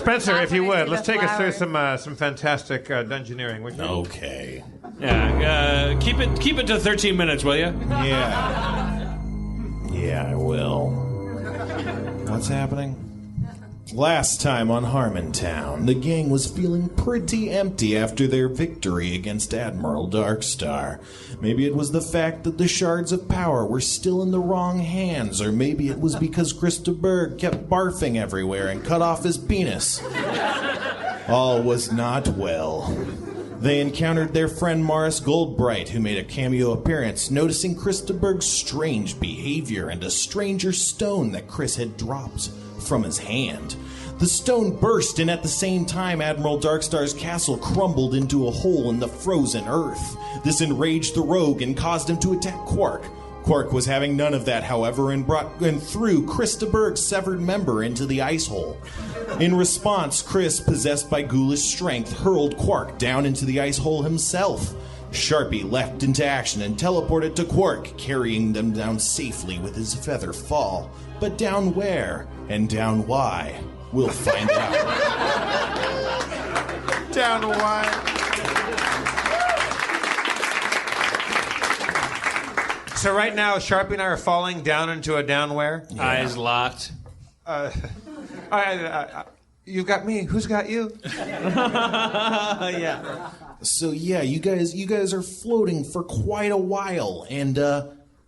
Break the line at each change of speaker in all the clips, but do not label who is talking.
Spencer, if you would, let's take us through some fantastic dungeoneering. Would you?
Okay.
Yeah, keep it to 13 minutes, will you?
Yeah, I will. What's happening? Last time on Harmontown, the gang was feeling pretty empty after their victory against Admiral Darkstar. Maybe it was the fact that the shards of power were still in the wrong hands, or maybe it was because Krista Berg kept barfing everywhere and cut off his penis. All was not well. They encountered their friend Morris Goldbright, who made a cameo appearance, noticing Krista Berg's strange behavior and a stranger stone that Chris had dropped from his hand. The stone burst, and at the same time, Admiral Darkstar's castle crumbled into a hole in the frozen earth. This enraged the rogue and caused him to attack Quark. Quark was having none of that, however, and threw Krista Berg's severed member into the ice hole. In response, Chris, possessed by ghoulish strength, hurled Quark down into the ice hole himself. Sharpie leapt into action and teleported to Quark, carrying them down safely with his feather fall. But down where and down why? We'll find out.
Down why? So right now, Sharpie and I are falling down into a down where?
Yeah. Eyes locked.
You've got me. Who's got you?
Yeah.
So yeah, you guys are floating for quite a while, and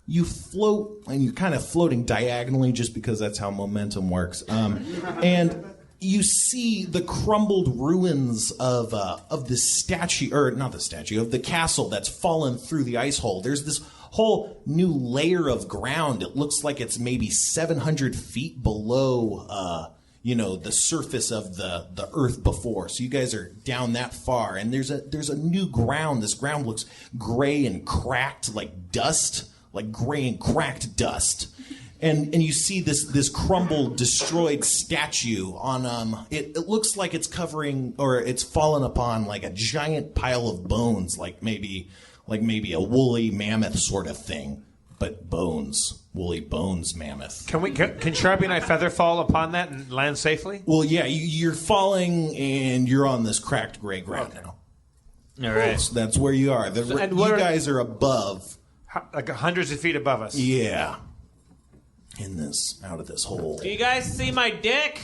you float, and you're kind of floating diagonally just because that's how momentum works. And you see the crumbled ruins of the statue, or not the statue, of the castle that's fallen through the ice hole. There's this whole new layer of ground. It looks like it's maybe 700 feet below the surface of the earth before. So you guys are down that far, and there's a new ground. This ground looks gray and cracked, like dust, like gray and cracked dust. And you see this crumbled, destroyed statue on it looks like it's covering, or it's fallen upon like a giant pile of bones, like maybe a woolly mammoth sort of thing, but bones. Woolly bones mammoth.
Can Sharpie and I feather fall upon that and land safely?
Well, yeah, you're falling and you're on this cracked gray ground now.
All right.
So that's where you are. You guys are above.
Like hundreds of feet above us.
Yeah. Out of this hole.
Do you guys see my dick?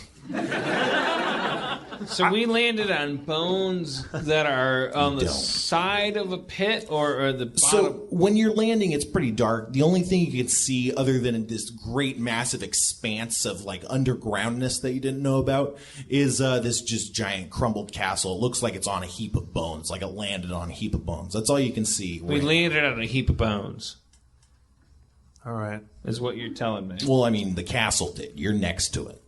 So we landed on bones that are on the side of a pit or the bottom?
So when you're landing, it's pretty dark. The only thing you can see other than this great massive expanse of like undergroundness that you didn't know about is this just giant crumbled castle. It looks like it's on a heap of bones, like it landed on a heap of bones. That's all you can see.
We landed on a heap of bones.
All right.
Is what you're telling me.
Well, I mean, the castle did. You're next to it.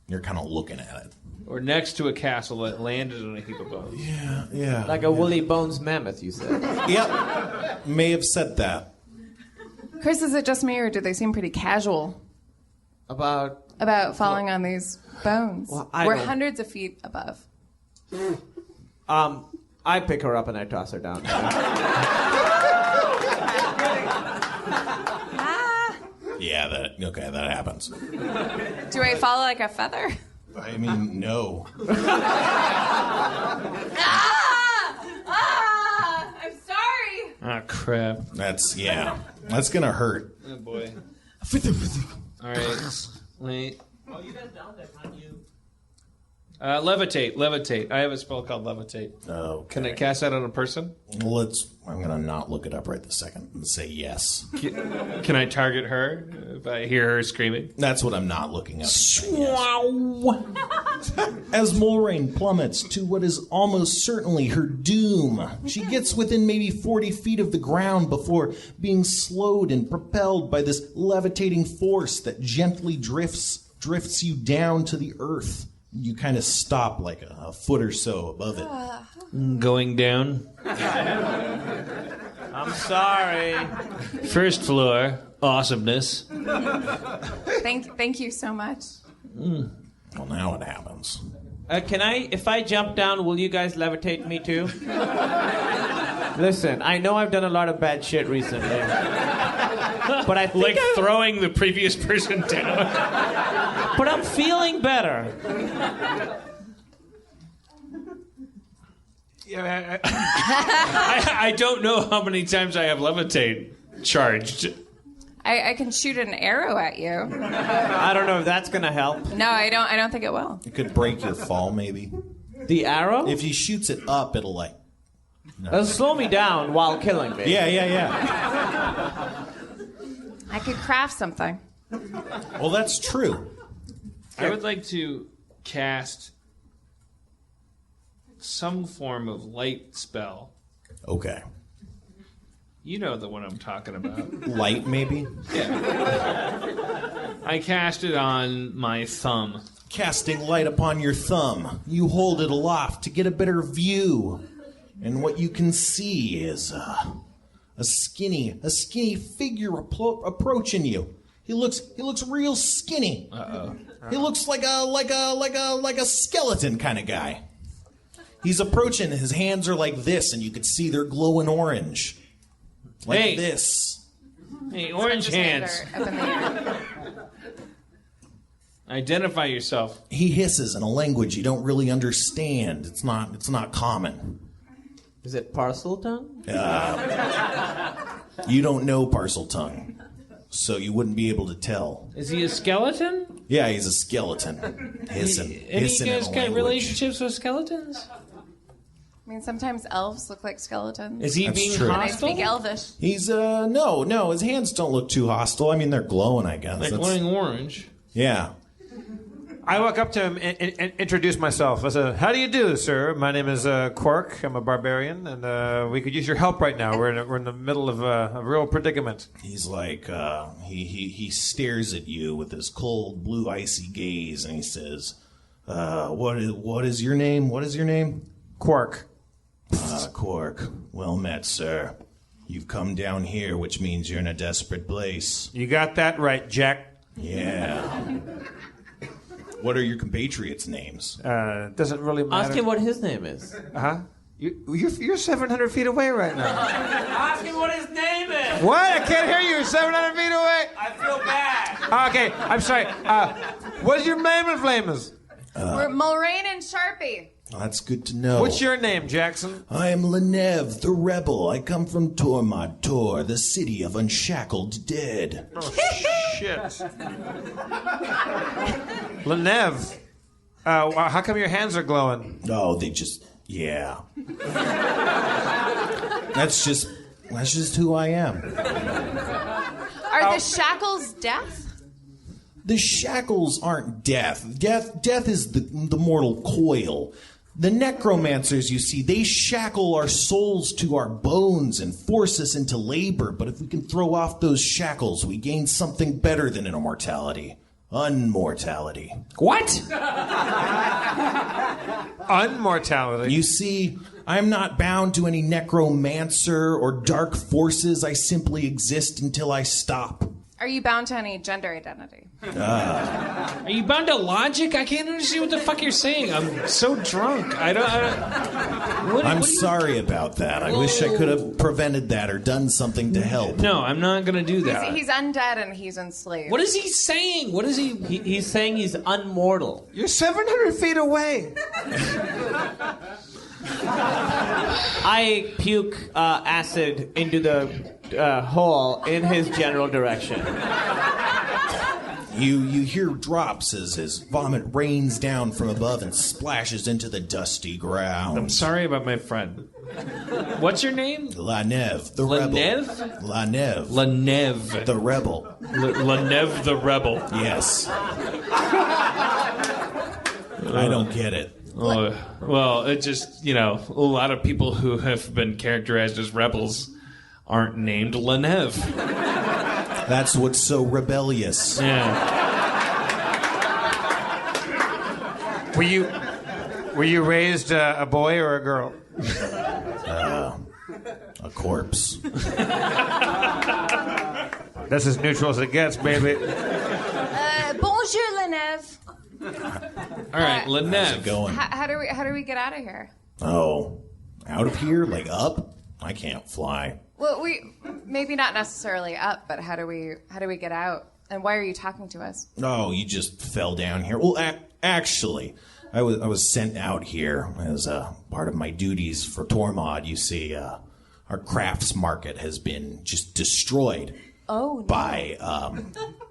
You're kind of looking at it.
Or next to a castle that landed on a heap of bones.
Yeah.
Like a woolly bones mammoth, you said.
Yep. May have said that.
Chris, is it just me, or do they seem pretty casual
About
falling on these bones?
Well,
We're hundreds of feet above.
I pick her up and I toss her down.
Yeah, that happens.
Do I fall like a feather?
I mean, no.
I'm sorry.
Oh, crap.
That's gonna hurt.
Oh, boy. All right. Wait. Oh, you guys down there, not you. Levitate. I have a spell called levitate.
Oh,
Can I cast that on a person?
I'm gonna not look it up right this second and say yes.
Can I target her if I hear her screaming?
That's what I'm not looking up. As Mulrain plummets to what is almost certainly her doom, she gets within maybe 40 feet of the ground before being slowed and propelled by this levitating force that gently drifts you down to the earth. You kind of stop like a foot or so above it.
Going down. I'm sorry. First floor, awesomeness.
Thank you so much.
Well, now it happens.
If I jump down, will you guys levitate me too? Listen, I know I've done a lot of bad shit recently. But I think
throwing the previous person down.
But I'm feeling better.
I don't know how many times I have levitate charged.
I can shoot an arrow at you.
I don't know if that's gonna help.
No, I don't think it will.
It could break your fall, maybe.
The arrow?
If he shoots it up, it'll like...
It'll slow me down while killing me.
Yeah.
I could craft something.
Well, that's true.
I would like to cast some form of light spell.
Okay.
You know the one I'm talking about.
Light, maybe?
Yeah. I cast it on my thumb.
Casting light upon your thumb. You hold it aloft to get a better view. And what you can see is a skinny figure approaching you. He looks real skinny.
Uh-oh.
He looks like a skeleton kind of guy. He's approaching. His hands are like this, and you can see they're glowing orange, like this.
Hey, orange hands.
Up in the air.
Identify yourself.
He hisses in a language you don't really understand. It's not common.
Is it parcel tongue?
You don't know parcel tongue, so you wouldn't be able to tell.
Is he a skeleton?
Yeah, he's a skeleton. Hissing.
Any of
Hissing
you
in
guys
a
got
language.
relationships with skeletons?
I mean, sometimes elves look like skeletons.
Is he
That's
being
true.
And I
hostile?
speak Elvish.
He's no, his hands don't look too hostile. I mean, they're glowing, I guess.
Like glowing orange.
Yeah.
I walk up to him and introduce myself. I said, "How do you do, sir? My name is Quark. I'm a barbarian, and we could use your help right now. We're in the middle of a real predicament."
He's like, he stares at you with his cold, blue, icy gaze, and he says, what is your name? What is your name?
Quark.
Quark. Well met, sir. You've come down here, which means you're in a desperate place.
You got that right, Jack.
Yeah. What are your compatriots' names?
Doesn't really matter.
Ask him what his name is.
Huh? You're 700 feet away right now.
Ask him what his name is.
What? I can't hear you. You're 700 feet away.
I feel bad.
Okay, I'm sorry. What's your name and flames?
We're Mulrain and Sharpie.
That's good to know.
What's your name, Jackson?
I am Lenev, the rebel. I come from Tormod Tor, the city of unshackled dead.
Oh, shit. Lenev. How come your hands are glowing?
Oh, they just, yeah. That's just who I am.
Are the shackles death?
The shackles aren't death. Death is the mortal coil. The necromancers, you see, they shackle our souls to our bones and force us into labor. But if we can throw off those shackles, we gain something better than an immortality. Unmortality.
What? Unmortality.
You see, I'm not bound to any necromancer or dark forces. I simply exist until I stop.
Are you bound to any gender identity?
Are you bound to logic? I can't understand what the fuck you're saying. I'm so drunk.
I'm sorry about that. I wish I could have prevented that or done something to help.
No, I'm not going to do that.
He's undead and he's enslaved.
What is he saying? What is he...
He's saying he's unmortal.
You're 700 feet away.
I puke acid into the hole in his general direction.
You hear drops as his vomit rains down from above and splashes into the dusty ground.
I'm sorry about my friend. What's your name?
Lanev, the
Lanev?
rebel. Lanev.
Lanev.
The rebel.
Lanev the rebel.
Yes. I don't get it.
Oh, well, it just, a lot of people who have been characterized as rebels aren't named Lanev.
That's what's so rebellious.
Yeah.
Were you raised a boy or a girl?
A corpse.
That's as neutral as it gets, baby.
Bonjour, Lenev.
All right,
How's it
Lanev.
going?
How do we get out of here?
Oh, out of here? Like up? I can't fly.
Well, maybe not necessarily up, but how do we get out? And why are you talking to us?
Oh, you just fell down here. Well, actually, I was sent out here as part of my duties for Tormod. You see, our crafts market has been just destroyed.
Oh, no.
By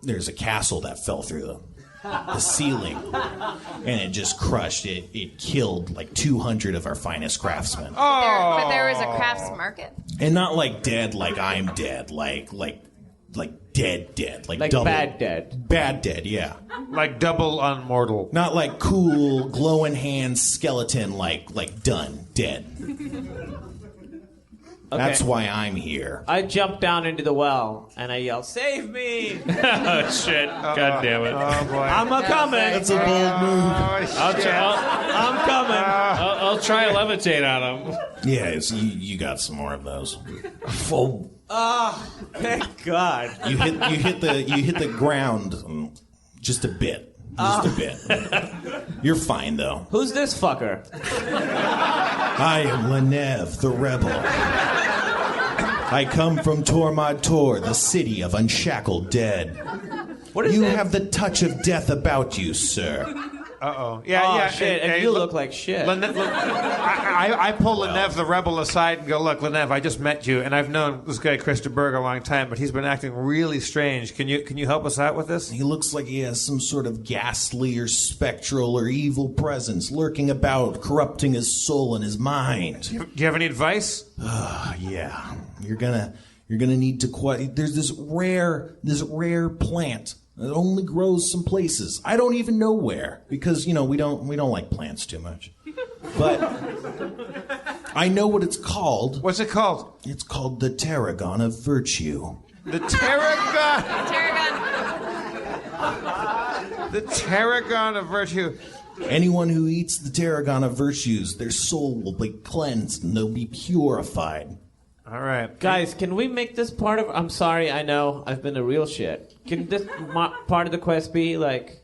there's a castle that fell through the ceiling, and it just crushed it. It killed like 200 of our finest craftsmen.
But there was a crafts market.
And not like dead, like I'm dead, like dead, like double
bad dead.
Bad dead, yeah.
Like double unmortal.
Not like cool, glowing hands skeleton, like done, dead.
Okay.
That's why I'm here.
I jump down into the well and I yell, "Save me!"
Oh, shit. God damn it.
Oh, boy.
I'm a coming.
That's a bold move.
I'm coming.
I'll try to levitate on him.
Yeah, you got some more of those.
Thank God.
You hit the ground just a bit. Just a bit. You're fine though.
Who's this fucker?
I am Lenev, the rebel. I come from Tormod Tor, the city of unshackled dead.
What is
You
that?
have the touch of death about you, sir.
Uh-oh. Yeah,
Oh,
yeah.
shit, and you look like shit.
I pull Lenev the rebel aside and go, look, Lenev, I just met you, and I've known this guy Christopher Berg a long time, but he's been acting really strange. Can you help us out with this?
He looks like he has some sort of ghastly or spectral or evil presence lurking about, corrupting his soul and his mind.
Do you have any advice?
Yeah, you're gonna need to there's this rare plant that only grows some places. I don't even know where because we don't like plants too much. But I know what it's called.
What's it called?
It's called the Tarragon of Virtue.
The Tarragon.
Tarragon.
The Tarragon of Virtue.
Anyone who eats the Tarragon of Virtues, their soul will be cleansed and they'll be purified.
All right.
Guys, can we make this part of... I'm sorry, I know I've been a real shit. Can this part of the quest be, like,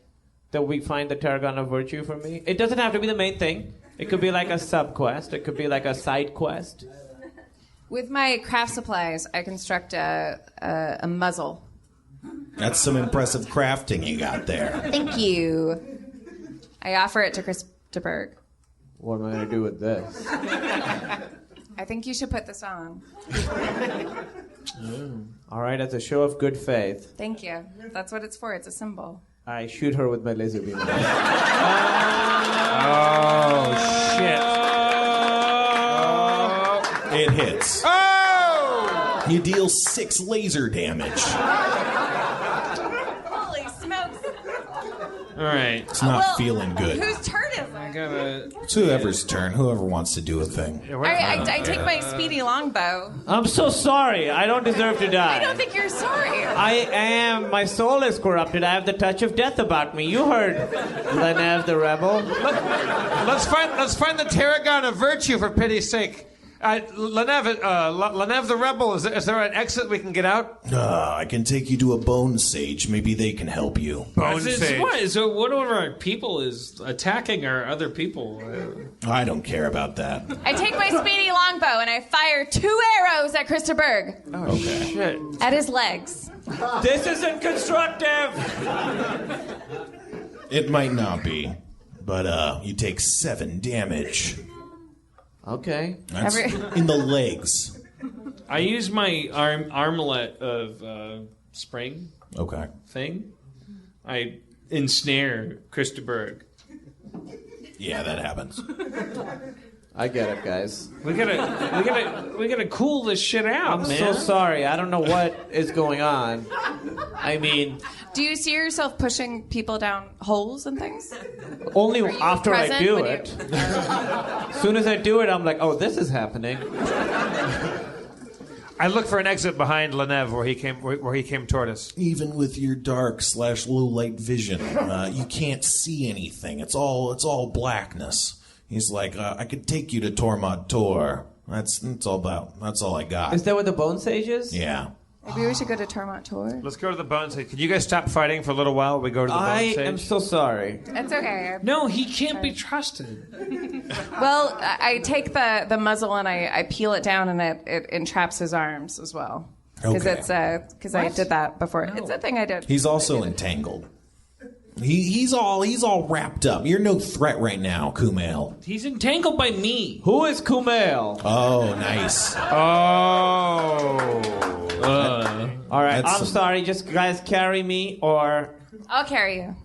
that we find the Tarragon of Virtue for me? It doesn't have to be the main thing. It could be like a sub-quest. It could be like a side quest.
With my craft supplies, I construct a muzzle.
That's some impressive crafting you got there.
Thank you. I offer it to Christopher.
What am I going to do with this?
I think you should put this on.
All right, as a show of good faith,
Thank you. That's what it's for. It's a symbol.
I shoot her with my laser beam.
Oh, shit.
It hits.
Oh!
You deal 6 laser damage.
Holy smokes.
All right.
It's not feeling good.
Whose turn is it?
It's whoever's turn. Whoever wants to do a thing.
I take my speedy longbow.
I'm so sorry. I don't deserve to die.
I don't think you're sorry.
I am. My soul is corrupted. I have the touch of death about me. You heard Lenev the rebel.
Let's find the Tarragon of Virtue for pity's sake. Lenev the rebel. Is there an exit we can get out?
I can take you to a bone sage. Maybe they can help you.
Bone sage.
What? So one of our people is attacking our other people.
I don't care about that.
I take my speedy longbow and I fire 2 arrows at Christopher Berg.
Okay.
Shit.
At his legs.
This isn't constructive.
It might not be, but you take 7 damage.
Okay.
That's in the legs.
I use my armlet of spring
Okay.
thing. I ensnare Christopher.
Yeah, that happens.
I get it, guys.
We gotta cool this shit out,
I'm
man.
so sorry. I don't know what is going on. I mean,
Do you see yourself pushing people down holes and things?
only
Are you
after I
present
do
when
it. As soon as I do it, I'm like, oh, this is happening.
I look for an exit behind Lenev where he came toward us.
Even with your dark/low light vision, you can't see anything. It's all blackness. He's like, I could take you to Tormod Tor. That's all I got.
Is that what the bone sage is?
Yeah.
Maybe we should go to Tarrant Tor.
Let's go to the bone sage. Can you guys stop fighting for a little while? We go to the bone
I
sage.
am so sorry.
It's okay.
No, he can't be trusted.
Well, I take the muzzle and I peel it down and it entraps his arms as well. Because
Okay.
it's because I did that before. It's a thing I did.
He's also entangled. He's all wrapped up. You're no threat right now, Kumail.
He's entangled by me.
Who is Kumail?
Oh, nice.
All right,
That's
I'm sorry. Just guys carry me or...
I'll carry you.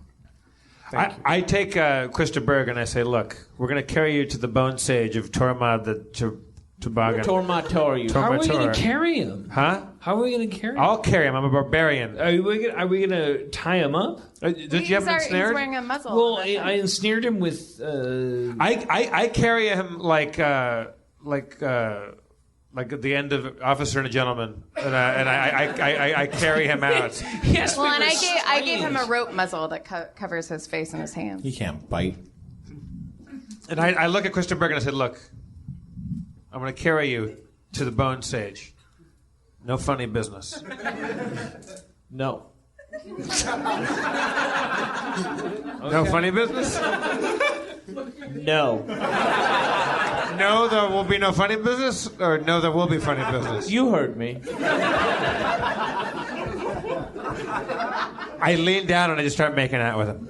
I take Krista Berg and I say, look, we're going to carry you to the bone sage of Tormod the Toboggan.
Tormator you.
How are we going
Tormator.
to carry him?
Huh?
How are we going to carry him?
I'll carry him. I'm a barbarian.
Are we going to tie him up?
Did you have him
He's
ensnared?
wearing a muzzle.
Well, I ensnared him with...
I carry him like at the end of Officer and a Gentleman, and I carry him out.
Yes,
Well,
we
and
were
I gave him a
slaves.
rope muzzle that covers his face and his hands.
He can't bite.
And I look at Krista Berg and I said, look, I'm going to carry you to the bone sage. No funny business.
No.
No funny business?
No.
No, there will be no funny business? Or no, there will be funny business?
You heard me.
I lean down and I just start making out with him.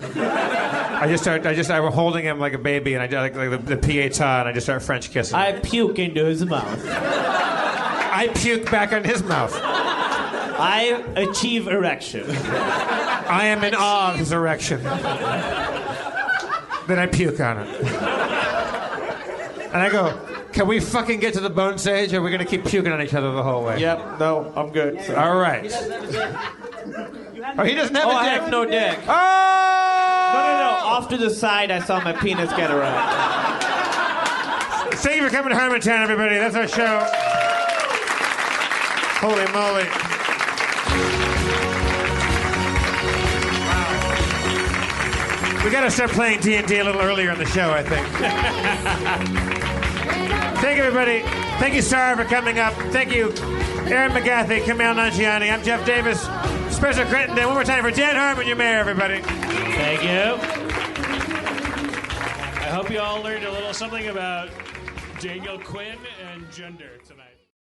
I'm holding him like a baby, and I do like the pieta, and I just start French kissing.
I puke into his mouth.
I puke back on his mouth.
I achieve erection.
I am in awe of his erection. Then I puke on it. And I go, can we fucking get to the bone sage, or are we going to keep puking on each other the whole way?
Yep, no, I'm good. So.
All right. Oh, he doesn't have a
I
dick.
have no dick.
Oh!
No. Off to the side, I saw my penis get erect.
Thank you for coming to Harmontown, everybody. That's our show. Holy moly. Wow. We got to start playing D&D a little earlier in the show, I think. Thank you, everybody. Thank you, Sarah, for coming up. Thank you, Aaron McGathy, Camille Nanjiani. I'm Jeff Davis. Spencer Crittenden. One more time for Dan Harmon, your mayor, everybody.
Thank you. I hope you all learned a little something about Daniel Quinn and gender tonight.